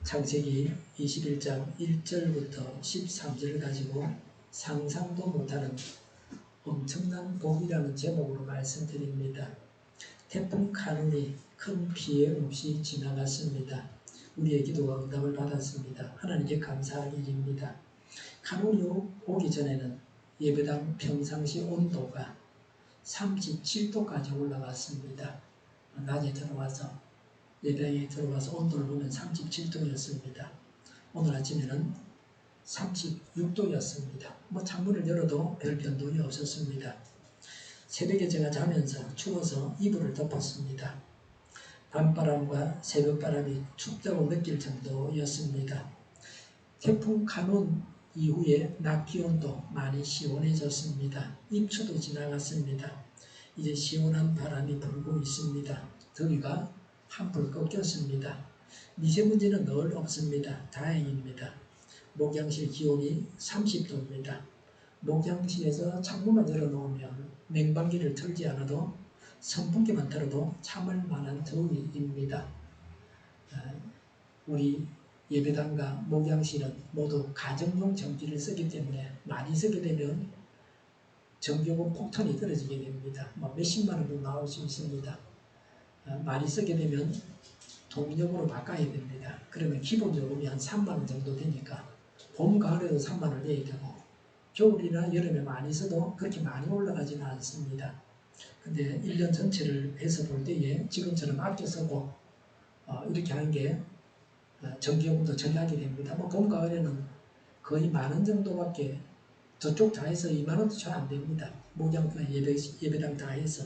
창세기 21장 1절부터 13절을 가지고 상상도 못하는 엄청난 복이라는 제목으로 말씀드립니다. 태풍 카눈이 큰 피해 없이 지나갔습니다. 우리의 기도가 응답을 받았습니다. 하나님께 감사할 일입니다. 카눈이 오기 전에는 예배당 평상시 온도가 37도까지 올라갔습니다. 낮에 들어와서 예배당에 들어가서 온도를 보면 37도였습니다. 오늘 아침에는 36도였습니다. 창문을 열어도 별 변동이 없었습니다. 새벽에 제가 자면서 추워서 이불을 덮었습니다. 밤바람과 새벽바람이 춥다고 느낄 정도였습니다. 태풍 카눈 이후에 낮 기온도 많이 시원해졌습니다. 입추도 지나갔습니다. 이제 시원한 바람이 불고 있습니다. 더위가 한풀 꺾였습니다. 미세먼지는 늘 없습니다. 다행입니다. 목양실 기온이 30도입니다. 목양실에서 창문만 열어놓으면 냉방기를 틀지 않아도 선풍기만 틀어도 참을 만한 더위입니다. 우리 예배당과 목양실은 모두 가정용 전기를 쓰기 때문에 많이 쓰게 되면 전기요금 폭탄이 떨어지게 됩니다. 몇십만 원도 나올 수 있습니다. 많이 쓰게 되면 동력으로 바꿔야 됩니다. 그러면 기본 요금이 한 3만 원 정도 되니까 봄, 가을에도 3만 원 내야 되고 겨울이나 여름에 많이 써도 그렇게 많이 올라가지는 않습니다. 근데 1년 전체를 해서 볼 때에 지금처럼 아껴 쓰고 이렇게 하는 게 전기요금도 절약이 됩니다. 봄, 가을에는 거의 10,000원 정도밖에 저쪽 다 해서 2만 원도 잘 안 됩니다. 목양과 예배당 다 해서.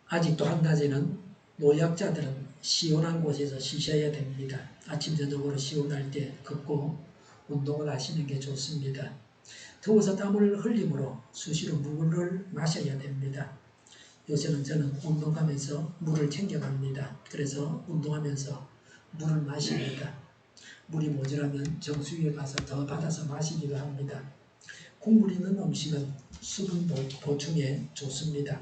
아직도 한낮에는 노약자들은 시원한 곳에서 쉬셔야 됩니다. 아침 저녁으로 시원할 때 걷고 운동을 하시는 게 좋습니다. 더워서 땀을 흘림으로 수시로 물을 마셔야 됩니다. 요새는 저는 운동하면서 물을 챙겨갑니다. 그래서 운동하면서 물을 마십니다. 물이 모자라면 정수기에 가서 더 받아서 마시기도 합니다. 국물 있는 음식은 수분 보충에 좋습니다.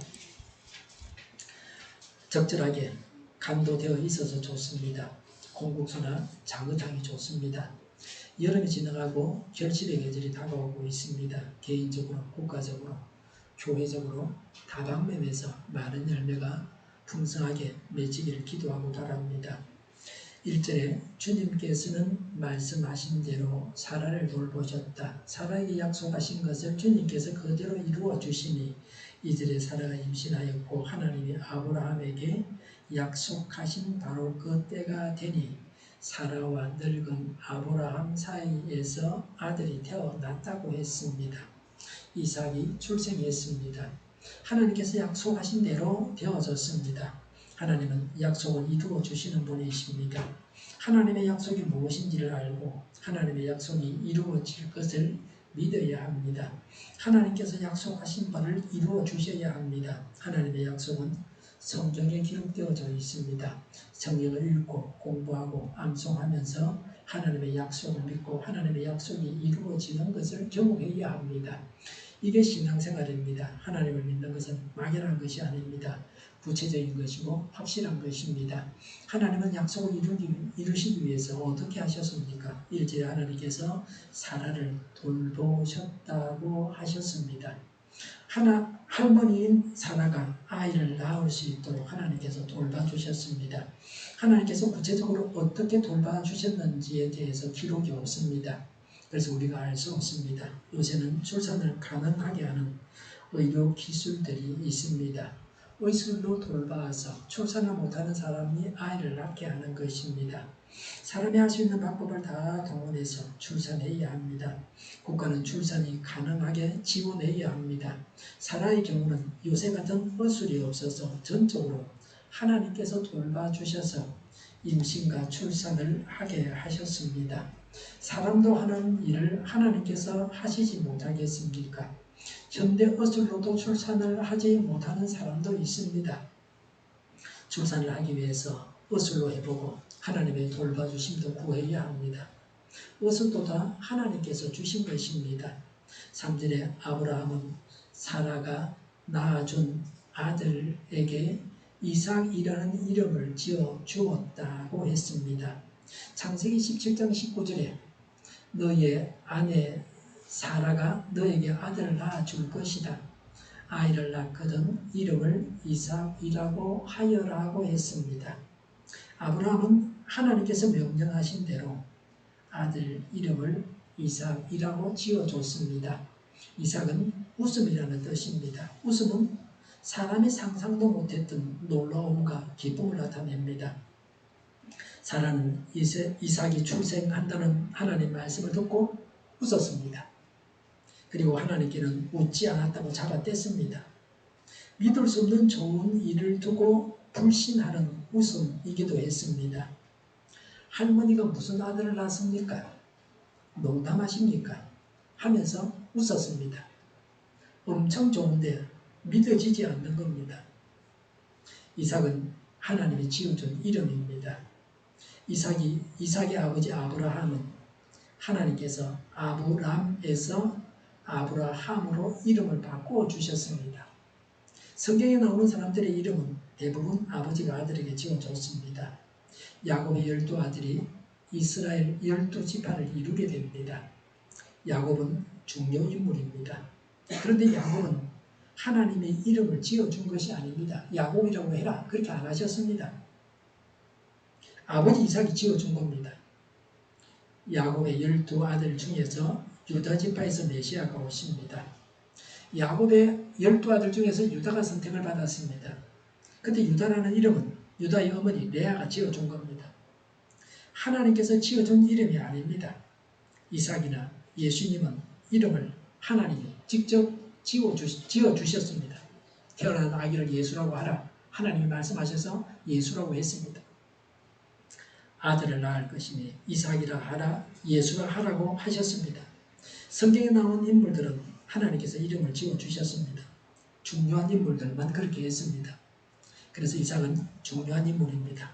적절하게 간도 되어 있어서 좋습니다. 콩국수나 장어탕이 좋습니다. 여름이 지나가고 결실의 계절이 다가오고 있습니다. 개인적으로, 국가적으로, 교회적으로 다방면에서 많은 열매가 풍성하게 맺히기를 기도하고 바랍니다. 1절에 주님께서는 말씀하신 대로 사라를 돌보셨다. 사라에게 약속하신 것을 주님께서 그대로 이루어 주시니 2절에 사라가 임신하였고 하나님이 아브라함에게 약속하신 바로 그 때가 되니 사라와 늙은 아브라함 사이에서 아들이 태어났다고 했습니다. 이삭이 출생했습니다. 하나님께서 약속하신 대로 되어졌습니다. 하나님은 약속을 이루어 주시는 분이십니다. 하나님의 약속이 무엇인지를 알고 하나님의 약속이 이루어질 것을 믿어야 합니다. 하나님께서 약속하신 바를 이루어 주셔야 합니다. 하나님의 약속은 성경에 기록되어져 있습니다. 성경을 읽고 공부하고 암송하면서 하나님의 약속을 믿고 하나님의 약속이 이루어지는 것을 경험해야 합니다. 이게 신앙생활입니다. 하나님을 믿는 것은 막연한 것이 아닙니다. 구체적인 것이고 확실한 것입니다. 하나님은 약속을 이루시기 위해서 어떻게 하셨습니까? 1절에 하나님께서 사라를 돌보셨다고 하셨습니다. 할머니인 사라가 아이를 낳을 수 있도록 하나님께서 돌봐주셨습니다. 하나님께서 구체적으로 어떻게 돌봐주셨는지에 대해서 기록이 없습니다. 그래서 우리가 알 수 없습니다. 요새는 출산을 가능하게 하는 의료 기술들이 있습니다. 의술로 돌봐서 출산을 못하는 사람이 아이를 낳게 하는 것입니다. 사람이 할 수 있는 방법을 다 동원해서 출산해야 합니다. 국가는 출산이 가능하게 지원해야 합니다. 사라의 경우는 요새 같은 의술이 없어서 전적으로 하나님께서 돌봐주셔서 임신과 출산을 하게 하셨습니다. 사람도 하는 일을 하나님께서 하시지 못하겠습니까? 현대 의술로도 출산을 하지 못하는 사람도 있습니다. 출산을 하기 위해서 의술로 해보고 하나님의 돌봐주심도 구해야 합니다. 의술도 다 하나님께서 주신 것입니다. 3절에 아브라함은 사라가 낳아준 아들에게 이삭이라는 이름을 지어 주었다고 했습니다. 창세기 17장 19절에 너의 아내 사라가 너에게 아들을 낳아줄 것이다. 아이를 낳거든 이름을 이삭이라고 하여라고 했습니다. 아브라함은 하나님께서 명령하신 대로 아들 이름을 이삭이라고 지어줬습니다. 이삭은 웃음이라는 뜻입니다. 웃음은 사람이 상상도 못했던 놀라움과 기쁨을 나타냅니다. 사라는 이삭이 출생한다는 하나님 말씀을 듣고 웃었습니다. 그리고 하나님께는 웃지 않았다고 잡아댔습니다. 믿을 수 없는 좋은 일을 두고 불신하는 웃음이기도 했습니다. 할머니가 무슨 아들을 낳습니까? 농담하십니까? 하면서 웃었습니다. 엄청 좋은데 믿어지지 않는 겁니다. 이삭은 하나님이 지어준 이름입니다. 이삭의 아버지 아브라함은 하나님께서 아브람에서 아브라함으로 이름을 바꾸어 주셨습니다. 성경에 나오는 사람들의 이름은 대부분 아버지가 아들에게 지어줬습니다. 야곱의 12아들이 이스라엘 12지파를 이루게 됩니다. 야곱은 중요 인물입니다. 그런데 야곱은 하나님의 이름을 지어준 것이 아닙니다. 야곱이라고 해라 그렇게 안 하셨습니다. 아버지 이삭이 지어준 겁니다. 야곱의 12아들 중에서 유다지파에서 메시아가 오십니다. 야곱의 12아들 중에서 유다가 선택을 받았습니다. 근데 유다라는 이름은 유다의 어머니 레아가 지어준 겁니다. 하나님께서 지어준 이름이 아닙니다. 이삭이나 예수님은 이름을 하나님이 직접 지어주셨습니다. 태어난 아기를 예수라고 하라. 하나님이 말씀하셔서 예수라고 했습니다. 아들을 낳을 것이니 이삭이라 하라, 예수라 하라고 하셨습니다. 성경에 나오는 인물들은 하나님께서 이름을 지어주셨습니다. 중요한 인물들만 그렇게 했습니다. 그래서 이삭은 중요한 인물입니다.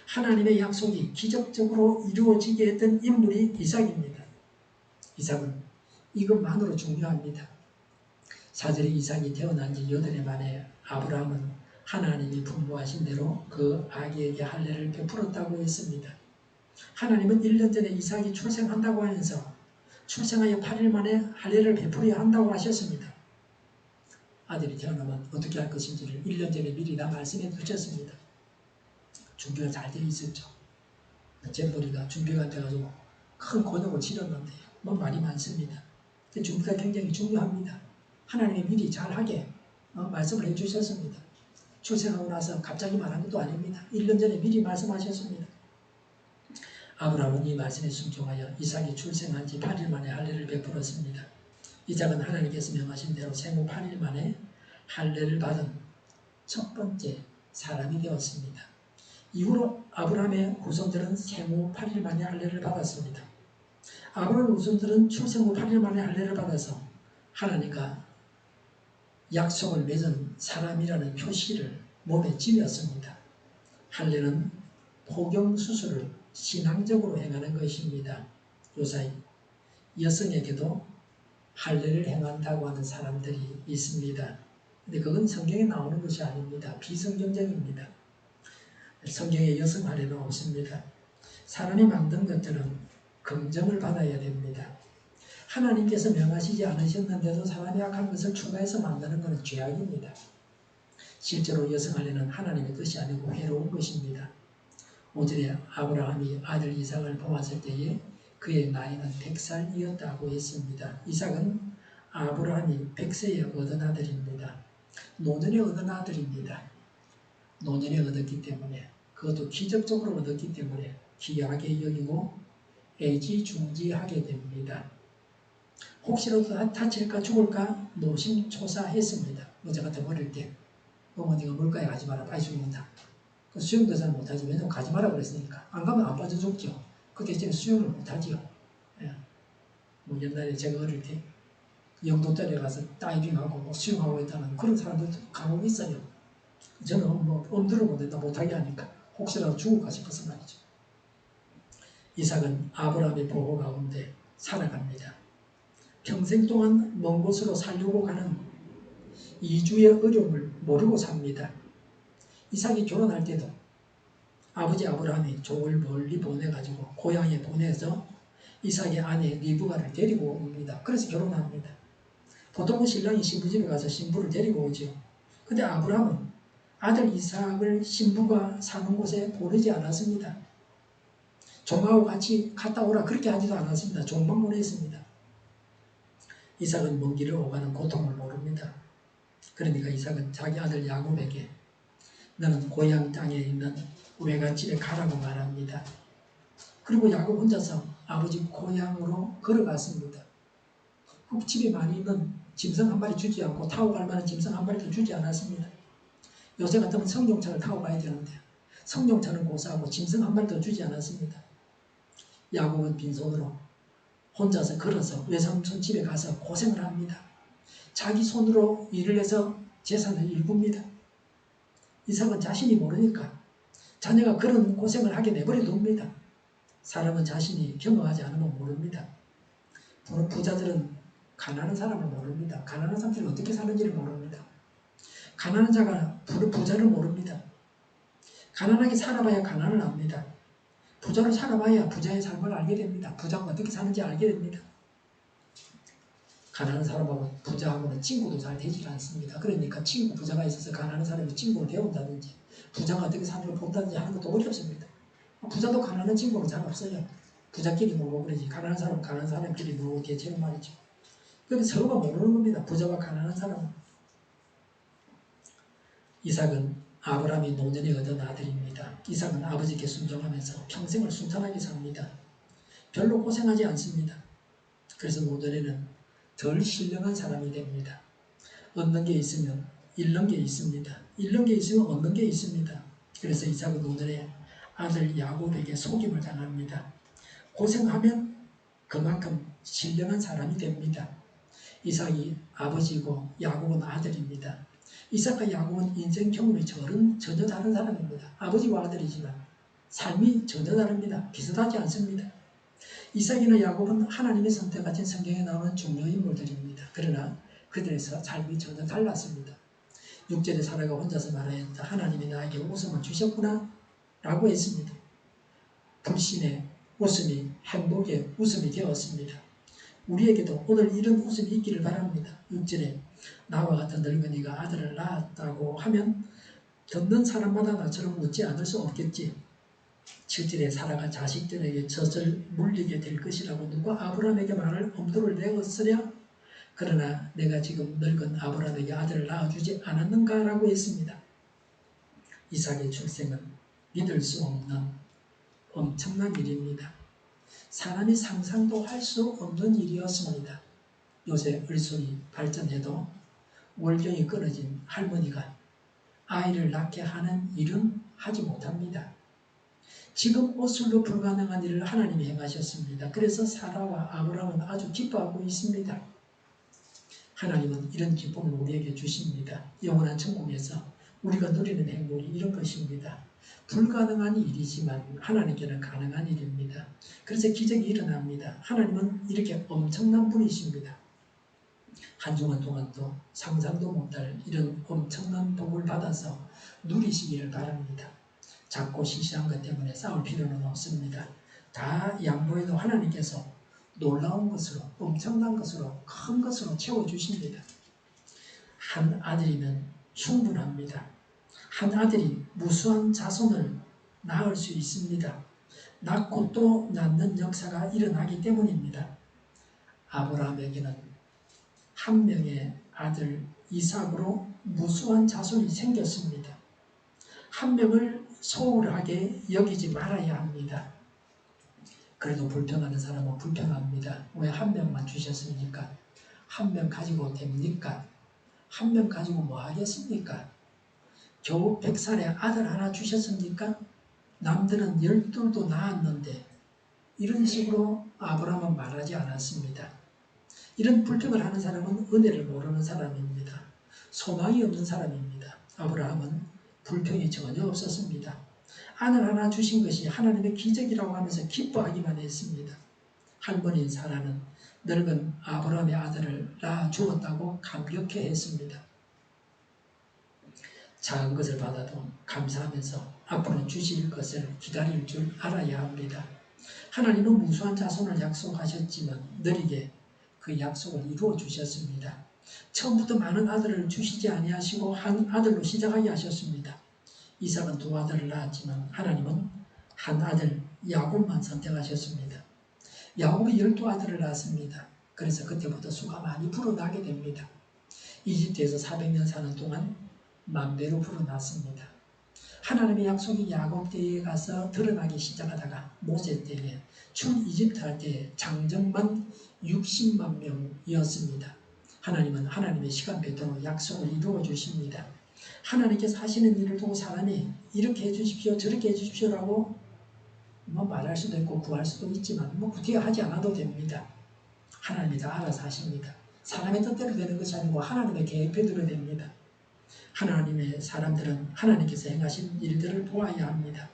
하나님의 약속이 기적적으로 이루어지게 했던 인물이 이삭입니다. 이삭은 이것만으로 중요합니다. 4절에 이삭이 태어난 지 8해 만에 아브라함은 하나님이 분부하신 대로 그 아기에게 할례를 베풀었다고 했습니다. 하나님은 1년 전에 이삭이 출생한다고 하면서 출생하여 8일 만에 할례를 베풀어야 한다고 하셨습니다. 아들이 태어나면 어떻게 할 것인지를 1년 전에 미리 다 말씀해 두셨습니다. 준비가 잘 되어 있었죠. 잼버리가 준비가 안 돼가지고 큰 곤욕을 치렀는데 뭐 말이 많습니다. 준비가 굉장히 중요합니다. 하나님이 미리 잘하게 말씀을 해주셨습니다. 출생하고 나서 갑자기 말한 것도 아닙니다. 1년 전에 미리 말씀하셨습니다. 아브라함은 이 말씀에 순종하여 이삭이 출생한 지 8일 만에 할례를 베풀었습니다. 이삭은 하나님께서 명하신 대로 생후 8일 만에 할례를 받은 첫 번째 사람이 되었습니다. 이후로 아브라함의 후손들은 생후 8일 만에 할례를 받았습니다. 아브라함의 후손들은 출생 후 8일 만에 할례를 받아서 하나님과 약속을 맺은 사람이라는 표시를 몸에 지녔습니다. 할례는 포경수술을 신앙적으로 행하는 것입니다. 요사이 여성에게도 할례를 행한다고 하는 사람들이 있습니다. 근데 그건 성경에 나오는 것이 아닙니다. 비성경적입니다. 성경에 여성 할례는 없습니다. 사람이 만든 것들은 긍정을 받아야 됩니다. 하나님께서 명하시지 않으셨는데도 사람이 악한 것을 추가해서 만드는 것은 죄악입니다. 실제로 여성 할례는 하나님의 뜻이 아니고 해로운 것입니다. 5절에 아브라함이 아들 이삭을 보았을 때에 그의 나이는 100살이었다고 했습니다. 이삭은 아브라함이 100세에 얻은 아들입니다. 노년에 얻은 아들입니다. 노년에 얻었기 때문에 그것도 기적적으로 얻었기 때문에 귀하게 여기고 애지중지하게 됩니다. 혹시라도 다칠까 죽을까 노심초사했습니다. 어제 같은 어릴 때 어머니가 물가에 가지 마라 빨리 죽는다. 수영도 잘 못하지. 왜냐면 가지 마라 그랬으니까. 안 가면 안 빠져 죽죠. 그 대신에 수영을 못하지요. 예. 뭐 옛날에 제가 어릴 때 영도짜리에 가서 다이빙하고 수영하고 있다는 그런 사람들도 간혹 있어요. 저는 뭐 엄두를 못 낸다 못하게 하니까 혹시라도 죽을까 싶어서 말이죠. 이삭은 아브라함의 보호 가운데 살아갑니다. 평생 동안 먼 곳으로 살려고 가는 이주의 어려움을 모르고 삽니다. 이삭이 결혼할 때도 아버지 아브라함이 종을 멀리 보내가지고 고향에 보내서 이삭의 아내 리브가를 데리고 옵니다. 그래서 결혼합니다. 보통은 신랑이 신부집에 가서 신부를 데리고 오죠. 근데 아브라함은 아들 이삭을 신부가 사는 곳에 보내지 않았습니다. 종하고 같이 갔다 오라 그렇게 하지도 않았습니다. 종만 보냈습니다. 이삭은 먼 길을 오가는 고통을 모릅니다. 그러니까 이삭은 자기 아들 야곱에게 너는 고향 땅에 있는 외갓집에 가라고 말합니다. 그리고 야곱 혼자서 아버지 고향으로 걸어갔습니다. 집에 많이 있는 짐승 한 마리 주지 않고 타고 갈 만한 짐승 한 마리도 주지 않았습니다. 요새 같으면 성용차를 타고 가야 되는데 성용차는 고사하고 짐승 한 마리도 주지 않았습니다. 야곱은 빈손으로 혼자서 걸어서 외삼촌 집에 가서 고생을 합니다. 자기 손으로 일을 해서 재산을 일굽니다. 이삭은 자신이 모르니까 자녀가 그런 고생을 하게 내버려 둡니다. 사람은 자신이 경험하지 않으면 모릅니다. 부자들은 가난한 사람을 모릅니다. 가난한 사람들이 어떻게 사는지를 모릅니다. 가난한 자가 부자를 모릅니다. 가난하게 살아봐야 가난을 압니다. 부자로 살아봐야 부자의 삶을 알게 됩니다. 부자가 어떻게 사는지 알게 됩니다. 가난한 사람하고 부자하고는 친구도 잘 되지 않습니다. 그러니까 부자가 있어서 가난한 사람이 친구를 배운다든지 부자가 어떻게 사는 걸 본다든지 하는 것도 어렵습니다. 부자도 가난한 친구는 잘 없어요. 부자끼리 놀고 그러지 가난한 사람은 가난한 사람끼리 놀고 개체는 말이죠. 그런데 서로가 모르는 겁니다. 부자와 가난한 사람은. 이삭은 아브라함이 노년에 얻은 아들입니다. 이삭은 아버지께 순종하면서 평생을 순탄하게 삽니다. 별로 고생하지 않습니다. 그래서 노년에는 덜 신령한 사람이 됩니다. 얻는 게 있으면 잃는 게 있습니다. 잃는 게 있으면 얻는 게 있습니다. 그래서 이삭은 노년에 아들 야곱에게 속임을 당합니다. 고생하면 그만큼 신령한 사람이 됩니다. 이삭이 아버지고 야곱은 아들입니다. 이삭과 야곱은 인생 경험이 전혀 다른 사람입니다. 아버지와 아들이지만 삶이 전혀 다릅니다. 비슷하지 않습니다. 이삭이나 야곱은 하나님의 선택하신 성경에 나오는 중요 인물들입니다. 그러나 그들의 삶이 전혀 달랐습니다. 6절에 사라가 혼자서 말하였다. 하나님이 나에게 웃음을 주셨구나 라고 했습니다. 불신의 웃음이 행복의 웃음이 되었습니다. 우리에게도 오늘 이런 웃음이 있기를 바랍니다. 6절에 나와 같은 늙은이가 아들을 낳았다고 하면 듣는 사람마다 나처럼 웃지 않을 수 없겠지. 7절에 사라가 자식들에게 젖을 물리게 될 것이라고 누가 아브라함에게 말을 엄두를 내었으랴? 그러나 내가 지금 늙은 아브라함에게 아들을 낳아주지 않았는가라고 했습니다. 이삭의 출생은 믿을 수 없는 엄청난 일입니다. 사람이 상상도 할 수 없는 일이었습니다. 요새 을술이 발전해도 월경이 끊어진 할머니가 아이를 낳게 하는 일은 하지 못합니다. 지금 옷술로 불가능한 일을 하나님이 행하셨습니다. 그래서 사라와 아브라함은 아주 기뻐하고 있습니다. 하나님은 이런 기쁨을 우리에게 주십니다. 영원한 천국에서 우리가 누리는 행복이 이런 것입니다. 불가능한 일이지만 하나님께는 가능한 일입니다. 그래서 기적이 일어납니다. 하나님은 이렇게 엄청난 분이십니다. 한 주간 동안도 상상도 못할 이런 엄청난 복을 받아서 누리시기를 바랍니다. 작고 시시한 것 때문에 싸울 필요는 없습니다. 다 양보해도 하나님께서 놀라운 것으로, 엄청난 것으로, 큰 것으로 채워주십니다. 한 아들이면 충분합니다. 한 아들이 무수한 자손을 낳을 수 있습니다. 낳고 또 낳는 역사가 일어나기 때문입니다. 아브라함에게는 한 명의 아들 이삭으로 무수한 자손이 생겼습니다. 한 명을 소홀하게 여기지 말아야 합니다. 그래도 불평하는 사람은 불평합니다. 왜 한 명만 주셨습니까? 한 명 가지고 됩니까? 한 명 가지고 뭐 하겠습니까? 겨우 100살에 아들 하나 주셨습니까? 남들은 12도 낳았는데 이런 식으로 아브라함은 말하지 않았습니다. 이런 불평을 하는 사람은 은혜를 모르는 사람입니다. 소망이 없는 사람입니다. 아브라함은 불평이 전혀 없었습니다. 아들 하나 주신 것이 하나님의 기적이라고 하면서 기뻐하기만 했습니다. 할머니인 사라는 늙은 아브라함의 아들을 낳아 주었다고 감격해 했습니다. 작은 것을 받아도 감사하면서 앞으로 주실 것을 기다릴 줄 알아야 합니다. 하나님은 무수한 자손을 약속하셨지만 느리게 그 약속을 이루어 주셨습니다. 처음부터 많은 아들을 주시지 아니하시고 한 아들로 시작하게 하셨습니다. 이삭은 두 아들을 낳았지만 하나님은 한 아들 야곱만 선택하셨습니다. 야곱이 12아들을 낳았습니다. 그래서 그때부터 수가 많이 불어나게 됩니다. 이집트에서 400년 사는 동안 만배로 불어났습니다. 하나님의 약속이 야곱 때에 가서 드러나기 시작하다가 모세 때에 출이집트 할 때 장정만 60만 명이었습니다. 하나님은 하나님의 시간표대로 약속을 이루어 주십니다. 하나님께서 하시는 일을 보고 사람이 이렇게 해주십시오 저렇게 해주십시오라고 말할 수도 있고 구할 수도 있지만 구태여 하지 않아도 됩니다. 하나님이 다 알아서 하십니다. 사람의 뜻대로 되는 것이 아니고 하나님의 계획대로 됩니다. 하나님의 사람들은 하나님께서 행하신 일들을 보아야 합니다.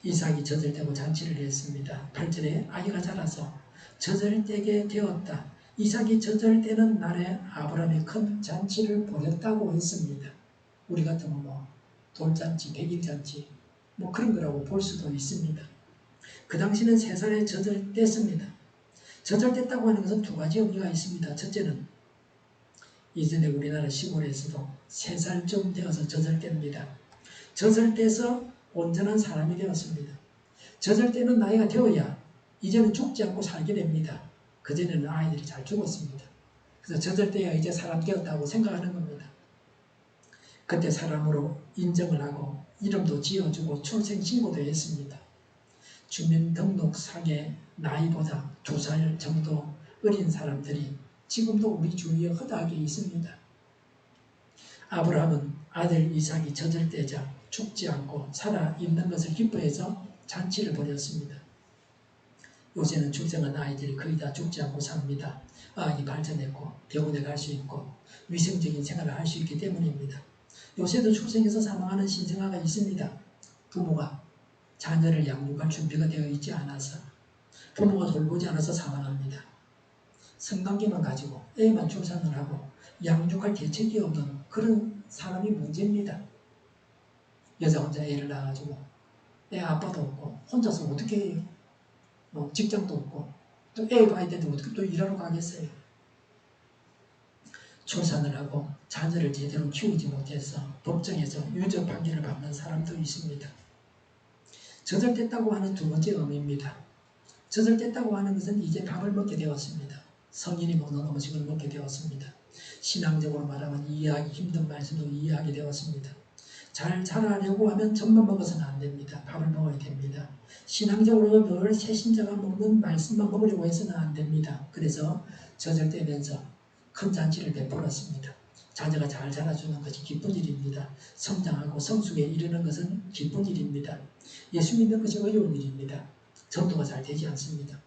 이삭이 젖을때고 잔치를 했습니다. 8절에 아이가 자라서 젖을때게 되었다. 이삭이 젖을때는 날에 아브라함이 큰 잔치를 벌였다고 했습니다. 우리 같으면 돌잔치, 백일잔치 그런 거라고 볼 수도 있습니다. 그 당시는 3살에 젖을 뗐습니다. 젖을 뗐다고 하는 것은 두 가지 의미가 있습니다. 첫째는 이전에 우리나라 시골에서도 3살쯤 되어서 젖을 뗍니다. 젖을 떼서 온전한 사람이 되었습니다. 젖을 떼는 나이가 되어야 이제는 죽지 않고 살게 됩니다. 그전에는 아이들이 잘 죽었습니다. 그래서 젖을 떼야 이제 사람 되었다고 생각하는 겁니다. 그때 사람으로 인정을 하고 이름도 지어주고 출생신고도 했습니다. 주민등록상의 나이보다 2살 정도 어린 사람들이 지금도 우리 주위에 허다하게 있습니다. 아브라함은 아들 이삭이 젖을 떼자 죽지 않고 살아있는 것을 기뻐해서 잔치를 벌였습니다. 요새는 출생한 아이들이 거의 다 죽지 않고 삽니다. 아기 발전했고 병원에 갈 수 있고 위생적인 생활을 할 수 있기 때문입니다. 요새도 출생해서 사망하는 신생아가 있습니다. 부모가 자녀를 양육할 준비가 되어 있지 않아서 부모가 돌보지 않아서 사망합니다. 성관계만 가지고 애만 출산을 하고 양육할 대책이 없는 그런 사람이 문제입니다. 여자 혼자 애를 낳아가지고 애 아빠도 없고 혼자서 어떻게 해요? 직장도 없고 또 애 봐야 되는데 어떻게 또 일하러 가겠어요? 출산을 하고 자녀를 제대로 키우지 못해서 법정에서 유죄 판결을 받는 사람도 있습니다. 젖을 뗐다고 하는 두 번째 의미입니다. 젖을 뗐다고 하는 것은 이제 밥을 먹게 되었습니다. 성인이 먹는 음식을 먹게 되었습니다. 신앙적으로 말하면 이해하기 힘든 말씀도 이해하게 되었습니다. 잘 자라려고 하면 젖만 먹어서는 안 됩니다. 밥을 먹어야 됩니다. 신앙적으로 늘 새신자가 먹는 말씀만 먹으려고 해서는 안 됩니다. 그래서 젖을 떼면서 큰 잔치를 베풀었습니다. 자녀가 잘 자라주는 것이 기쁜 일입니다. 성장하고 성숙에 이르는 것은 기쁜 일입니다. 예수 믿는 것이 어려운 일입니다. 전도가 잘 되지 않습니다.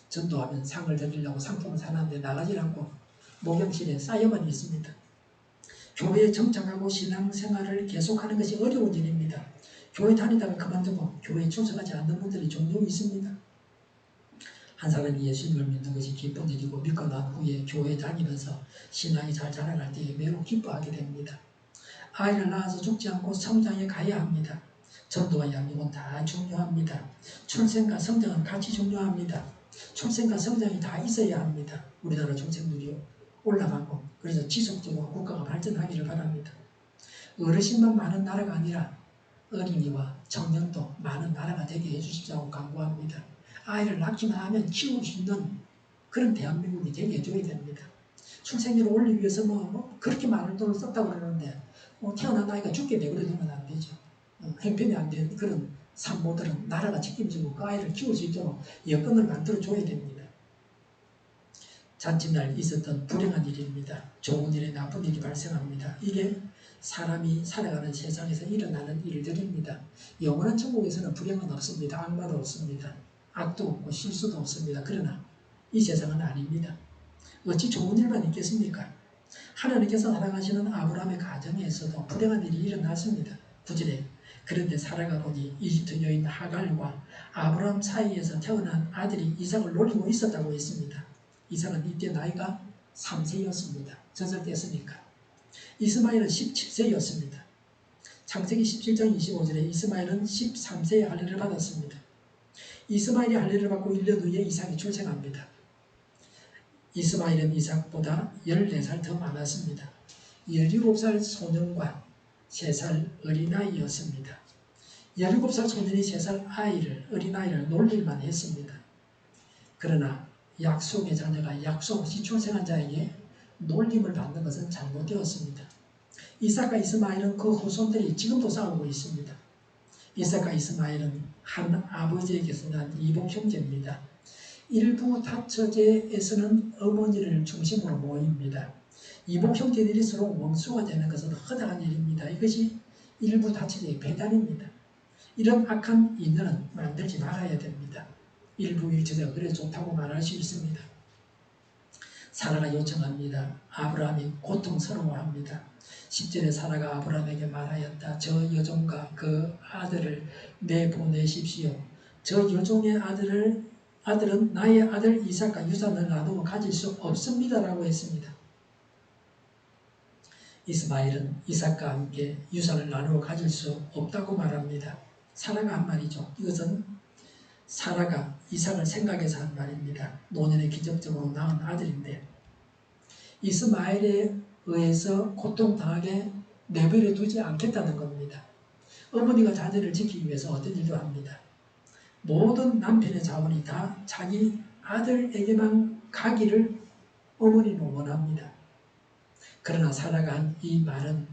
전도하면 상을 드리려고 상품을 사는데 나가지 않고 목욕실에 쌓여만 있습니다. 교회에 정착하고 신앙생활을 계속하는 것이 어려운 일입니다. 교회 다니다가 그만두고 교회에 출석하지 않는 분들이 종종 있습니다. 한 사람이 예수님을 믿는 것이 기쁜 일이고 믿고 난 후에 교회 다니면서 신앙이 잘 자라갈 때에 매우 기뻐하게 됩니다. 아이를 낳아서 죽지 않고 성장해 가야 합니다. 전도와 양육은 다 중요합니다. 출생과 성장은 같이 중요합니다. 출생과 성장이 다 있어야 합니다. 우리나라 출생률이 올라가고 그래서 지속적으로 국가가 발전하기를 바랍니다. 어르신만 많은 나라가 아니라 어린이와 청년도 많은 나라가 되게 해주십사고 간구합니다. 아이를 낳기만 하면 키울 수 있는 그런 대한민국이 되게 해줘야 됩니다. 출생률을 올리기 위해서 그렇게 많은 돈을 썼다고 그러는데 태어난 아이가 죽게 내버려두면 안 되죠. 형편이 안 되는 그런 산모들은 나라가 책임지고 그 아이를 키울 수 있도록 여건을 만들어줘야 됩니다. 잔칫날 있었던 불행한 일입니다. 좋은 일에 나쁜 일이 발생합니다. 이게 사람이 살아가는 세상에서 일어나는 일들입니다. 영원한 천국에서는 불행은 없습니다. 악마도 없습니다. 악도 없고 실수도 없습니다. 그러나 이 세상은 아닙니다. 어찌 좋은 일만 있겠습니까? 하나님께서 사랑하시는 아브라함의 가정에서도 불행한 일이 일어났습니다. 9절에 그런데 살아가 보니 이집트 여인 하갈과 아브라함 사이에서 태어난 아들이 이삭을 노리고 있었다고 했습니다. 이삭은 이때 나이가 3세였습니다. 젖을 뗐으니까. 이스마엘은 17세였습니다. 창세기 17장 25절에 이스마엘은 13세에 할례를 받았습니다. 이스마엘이 할례를 받고 1년 후에 이삭이 출생합니다. 이스마엘은 이삭보다 14살 더 많았습니다. 17살 소년과 3살 어린아이였습니다. 17살 소년이 3살 어린아이를 놀릴만 했습니다. 그러나 약속의 자녀가 약속 없이 출생한 자에게 놀림을 받는 것은 잘못되었습니다. 이삭과 이스마엘은 그 후손들이 지금도 싸우고 있습니다. 이삭과 이스마엘은 한 아버지에게서 난 이복 형제입니다. 일부 다처제에서는 어머니를 중심으로 모입니다. 이복 형제들이 서로 원수가 되는 것은 허다한 일입니다. 이것이 일부 다처제의 배단입니다. 이런 악한 인연은 만들지 말아야 됩니다. 일부 일처제가 그래 좋다고 말할 수 있습니다. 사라가 요청합니다. 아브라함이 고통스러워합니다. 10절에 사라가 아브라함에게 말하였다. 저 여종과 그 아들을 내보내십시오. 저 여종의 아들은 나의 아들 이삭과 유산을 나누어 가질 수 없습니다. 라고 했습니다. 이스마엘은 이삭과 함께 유산을 나누어 가질 수 없다고 말합니다. 사라가 한 말이죠. 이것은 사라가 이삭을 생각해서 한 말입니다. 노년에 기적적으로 낳은 아들인데 이스마엘에 의해서 고통당하게 내버려 두지 않겠다는 겁니다. 어머니가 자녀를 지키기 위해서 어떤 일도 합니다. 모든 남편의 자원이 다 자기 아들에게만 가기를 어머니는 원합니다. 그러나 사라가 한 이 말은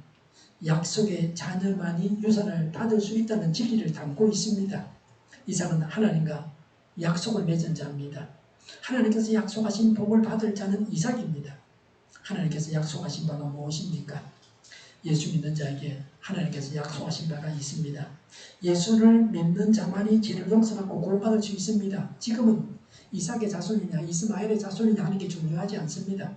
약속의 자녀만이 유산을 받을 수 있다는 진리를 담고 있습니다. 이삭은 하나님과 약속을 맺은 자입니다. 하나님께서 약속하신 복을 받을 자는 이삭입니다. 하나님께서 약속하신 바가 무엇입니까? 예수 믿는 자에게 하나님께서 약속하신 바가 있습니다. 예수를 믿는 자만이 죄를 용서받고 구원받을 수 있습니다. 지금은 이삭의 자손이냐 이스마엘의 자손이냐 하는 게 중요하지 않습니다.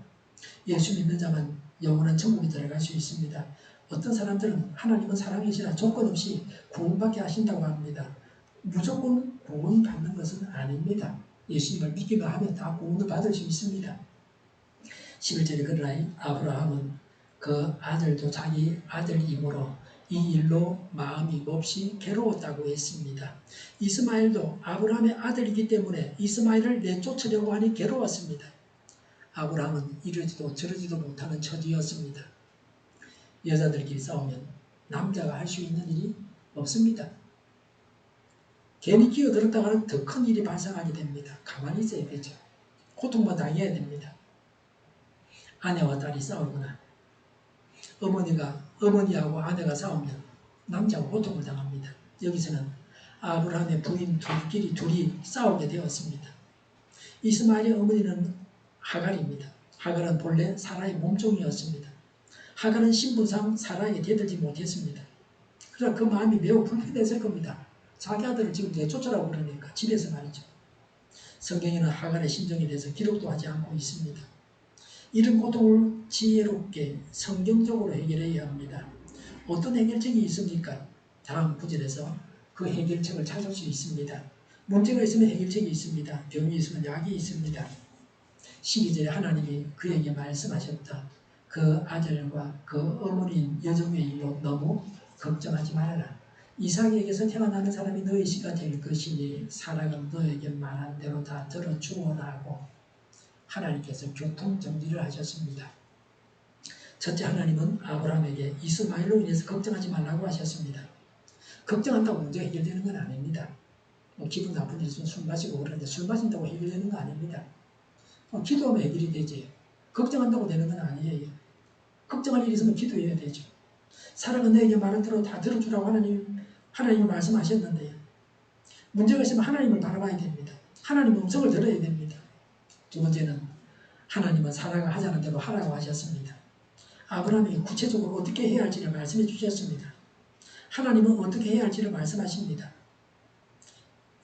예수 믿는 자만 영원한 천국에 들어갈 수 있습니다. 어떤 사람들은 하나님은 사랑이시라 조건 없이 구원받게 하신다고 합니다. 무조건 구원받는 것은 아닙니다. 예수님을 믿기만 하면 다 구원을 받을 수 있습니다. 11절에 그러나 아브라함은 그 아들도 자기 아들이므로 이 일로 마음이 몹시 괴로웠다고 했습니다. 이스마엘도 아브라함의 아들이기 때문에 이스마엘을 내쫓으려고 하니 괴로웠습니다. 아브라함은 이러지도 저러지도 못하는 처지였습니다. 여자들끼리 싸우면 남자가 할 수 있는 일이 없습니다. 괜히 끼어들었다가는 더 큰 일이 발생하게 됩니다. 가만히 있어야 되죠. 고통만 당해야 됩니다. 아내와 딸이 싸우거나 어머니하고 아내가 싸우면 남자가 고통을 당합니다. 여기서는 아브라함의 부인 둘이 싸우게 되었습니다. 이스마엘의 어머니는 하갈입니다. 하갈은 본래 사라의 몸종이었습니다. 하갈은 신분상 사라에게 대들지 못했습니다. 그래서 그 마음이 매우 불편했을 겁니다. 자기 아들을 지금 내쫓으라고 그러니까 집에서 말이죠. 성경에는 하갈의 심정에 대해서 기록도 하지 않고 있습니다. 이런 고통을 지혜롭게 성경적으로 해결해야 합니다. 어떤 해결책이 있습니까? 다음 구절에서 그 해결책을 찾을 수 있습니다. 문제가 있으면 해결책이 있습니다. 병이 있으면 약이 있습니다. 12절에 하나님이 그에게 말씀하셨다. 그 아들과 그 어머니인 여종의 일로 너무 걱정하지 말아라. 이삭에게서 태어나는 사람이 너의 씨가 될 것이니 사라가 너에게 말한 대로 다 들어주어라 하고 하나님께서 교통정리를 하셨습니다. 첫째, 하나님은 아브라함에게 이스마엘로 인해서 걱정하지 말라고 하셨습니다. 걱정한다고 문제가 해결되는 건 아닙니다. 기분 나쁜 일 있으면 술 마시고 그러는데 술 마신다고 해결되는 건 아닙니다. 기도하면 해결이 되지. 걱정한다고 되는 건 아니에요. 걱정할 일이 있으면 기도해야 되죠. 사랑은 너에게 말한 대로 다 들어주라고 하나님이 말씀하셨는데요. 문제가 있으면 하나님을 바라봐야 됩니다. 하나님 음성을 들어야 됩니다. 두 번째는 하나님은 사라가 하자는 대로 하라고 하셨습니다. 아브라함이 구체적으로 어떻게 해야 할지를 말씀해 주셨습니다. 하나님은 어떻게 해야 할지를 말씀하십니다.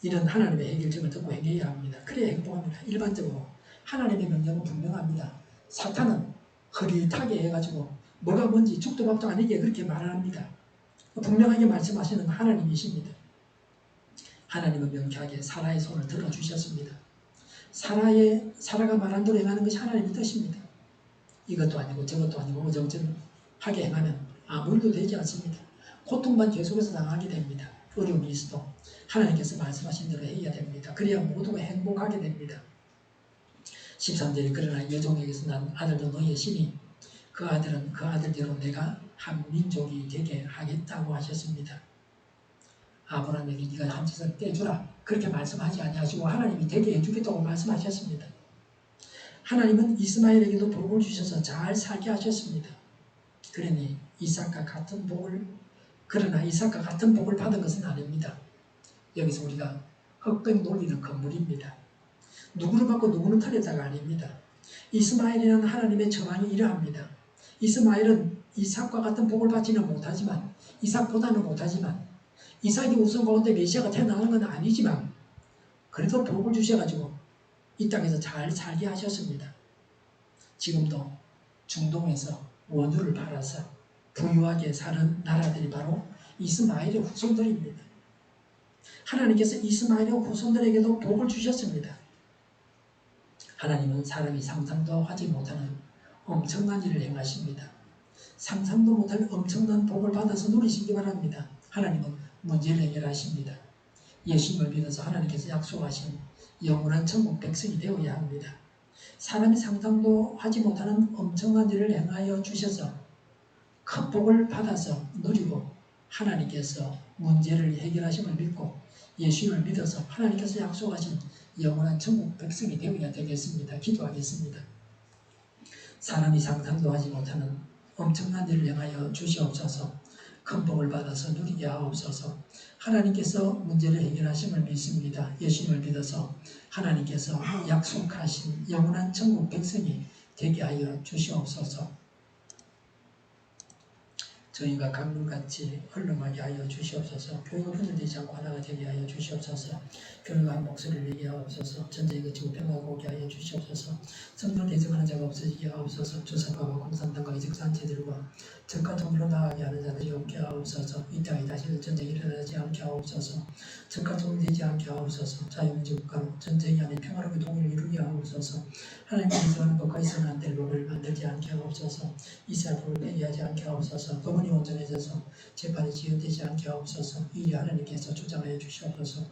이런 하나님의 해결책을 듣고 행해야 합니다. 그래야 행복합니다. 일반적으로 하나님의 명령은 분명합니다. 사탄은 흐릿하게 해가지고 뭐가 뭔지 죽도 밥도 아니게 그렇게 말합니다. 분명하게 말씀하시는 하나님이십니다. 하나님은 명쾌하게 사라의 손을 들어주셨습니다. 사라가 말한 대로 행하는 것이 하나님의 뜻입니다. 이것도 아니고 저것도 아니고 어정쩡하게 행하면 아무 일도 되지 않습니다. 고통만 계속해서 당하게 됩니다. 어려움이 있어도 하나님께서 말씀하신 대로 해야 됩니다. 그래야 모두가 행복하게 됩니다. 13절에 그러나 여종에게서 난 아들도 너희의 신이 그 아들은 그 아들대로 내가 한 민족이 되게 하겠다고 하셨습니다. 아브라함에게 네가 한 짓을 떼주라 그렇게 말씀하지 아니하시고 하나님이 되게 해주겠다고 말씀하셨습니다. 하나님은 이스마엘에게도 복을 주셔서 잘 살게 하셨습니다. 그러니 그러나 이삭과 같은 복을 받은 것은 아닙니다. 여기서 우리가 흑백 논리는 건물입니다. 누구를 받고 누구는 털에다가 아닙니다. 이스마엘이라는 하나님의 처방이 이러합니다. 이스마엘은 이삭과 같은 복을 받지는 못하지만 이삭보다는 못하지만 이삭이 우선 가운데 메시아가 태어나는 건 아니지만 그래도 복을 주셔가지고 이 땅에서 잘 살게 하셨습니다. 지금도 중동에서 원유를 팔아서 부유하게 사는 나라들이 바로 이스마엘의 후손들입니다. 하나님께서 이스마엘의 후손들에게도 복을 주셨습니다. 하나님은 사람이 상상도 하지 못하는 엄청난 일을 행하십니다. 상상도 못할 엄청난 복을 받아서 누리시기 바랍니다. 하나님은 문제를 해결하십니다. 예수님을 믿어서 하나님께서 약속하신 영원한 천국 백성이 되어야 합니다. 사람이 상상도 하지 못하는 엄청난 일을 행하여 주셔서 큰 복을 받아서 누리고 하나님께서 문제를 해결하심을 믿고 예수님을 믿어서 하나님께서 약속하신 영원한 천국 백성이 되어야 되겠습니다. 기도하겠습니다. 사람이 상상도 하지 못하는 엄청난 일을 행하여 주시옵소서. 큰 복을 받아서 누리게 하옵소서. 하나님께서 문제를 해결하심을 믿습니다. 예수님을 믿어서 하나님께서 약속하신 영원한 천국 백성이 되게 하여 주시옵소서. 저희가 강물같이 흘러가게 하여 주시옵소서. 교회가 분열되지 않고 하나가 되게 하여 주시옵소서. 교회가 한 목소리를 내게 하옵소서. 전쟁이 그치고 평화가 오게 하여 주시옵소서. 성령 대적하는 자가 없어지게 하옵소서. 주사파와 공산당과 이적단체들과 적과 통일로 나가게 하는 자들이 없게 하옵소서. 이 땅에 다시는 전쟁이 일어나지 않게 하옵소서. 적과 통일되지 않게 하옵소서. 자유민주국가로 전쟁이 아닌 평화롭게 통일을 이루게 하옵소서. 하나님께 인정하는 법과 있어는 안 될 법을 만들지 않게 하옵소서. 이스라엘 법을 폐기하지 않게 하옵소서. 법원이 온전해져서 재판이 지연되지 않게 하옵소서. 이에 하나님께서 주장하여 주시옵소서.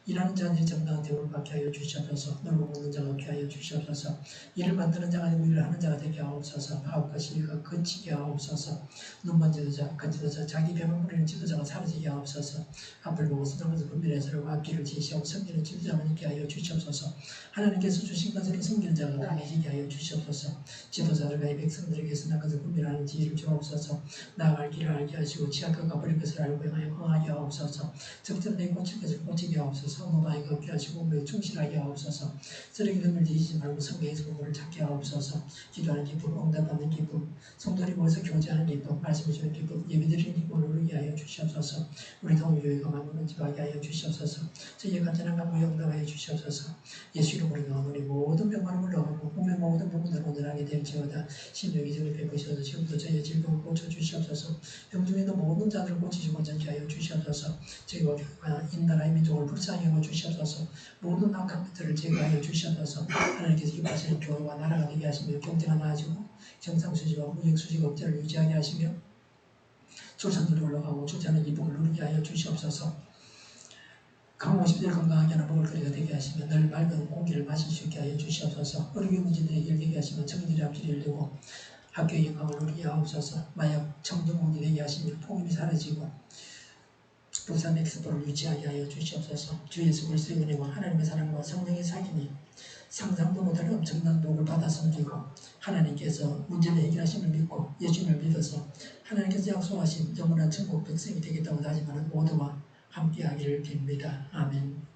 일하는 자들이 정당한 대우를 받게 하여 주시옵소서. 놀고 먹는 자가 없게 하여 주시옵소서. 일을 만드는 자가 아니고 일을 하는 자가 되게 하옵소서. 파업과 시위가 그치게 하옵소서. 눈먼 지도자, 간 지도자, 자기 병을 부리는 지도자가 사라지게 하옵소서. 앞을 보고 서정에서 분별해 서로가 앞길을 제시하고 섬기는 지도자만 있게 하여 주시옵소서. 하나님께서 주신 것을 섬기는 자가 강해지게 하여 주시옵소서. 지도자들과 이 백성들에게 선한 것을 분별하는 지혜를 주옵소서. 나아갈 길을 알게 하시고 취할 것과 버릴 것을 알고 행하여 흥하게 하옵소서. 적절된 고칠 것을 고치게 하옵소서. 무방하게 걷게 하시고 몸에 충실하게 하옵소서. 쓰레기 덤을 뒤지지 말고 성경에서 공부를 찾게 하옵소서. 기도하는 기쁨, 응답받는 기쁨, 성도들이 모여서 교제하는 기쁨, 말씀을 주는 기쁨, 예배드리는 기쁨을 누리게 하여 주시옵소서. 우리 동교회가 만물을 지배하게 하여 주시옵소서. 저희의 간절한 간구에 응답하여 주시옵소서. 예수 이름으로 나오니 모든 병만을 넣고 몸의 모든 부분을 온전하게 될지어다. 심령이 정을 베푸셔서 지금부터 저희의 질병을 고쳐주시옵소서. 병중에도 모든 자들을 고치시고 전케 하여 주시옵소서. 저희가 이 나라의 민족을 불쌍히 여겨 주시옵소서. 모든 악한 것들을 제거하여 주시옵소서. 하나님께서 기뻐하시는 교회와 나라가 되게 하시며 경제가 나아지고 정상수지와 무역수지가 업자를 유지하게 하시며 출산율이 올라가고 출산의 기쁨을 누리게 하여 주시옵소서. 강 50대를 건강하게 하는 먹을거리가 되게 하시며 늘 맑은 공기를 마실 수 있게 하여 주시옵소서. 어려운 문제들이 해결되게 하시며 청년들의 앞길이 열리고 학교의 영광을 누리게 하옵소서. 마약 청정국이 되게 하시며 폭염이 사라지고 부산 엑스포를 유지하게 하여 주시옵소서. 주 예수 그리스도의 은혜와 하나님의 사랑과 성령의 사귐이 상상도 못할 엄청난 복을 받아서 누리고 하나님께서 문제를 해결하심을 믿고 예수님을 믿어서 하나님께서 약속하신 영원한 천국 백성이 되겠다고 다짐하는 모두와 함께하기를 빕니다. 아멘.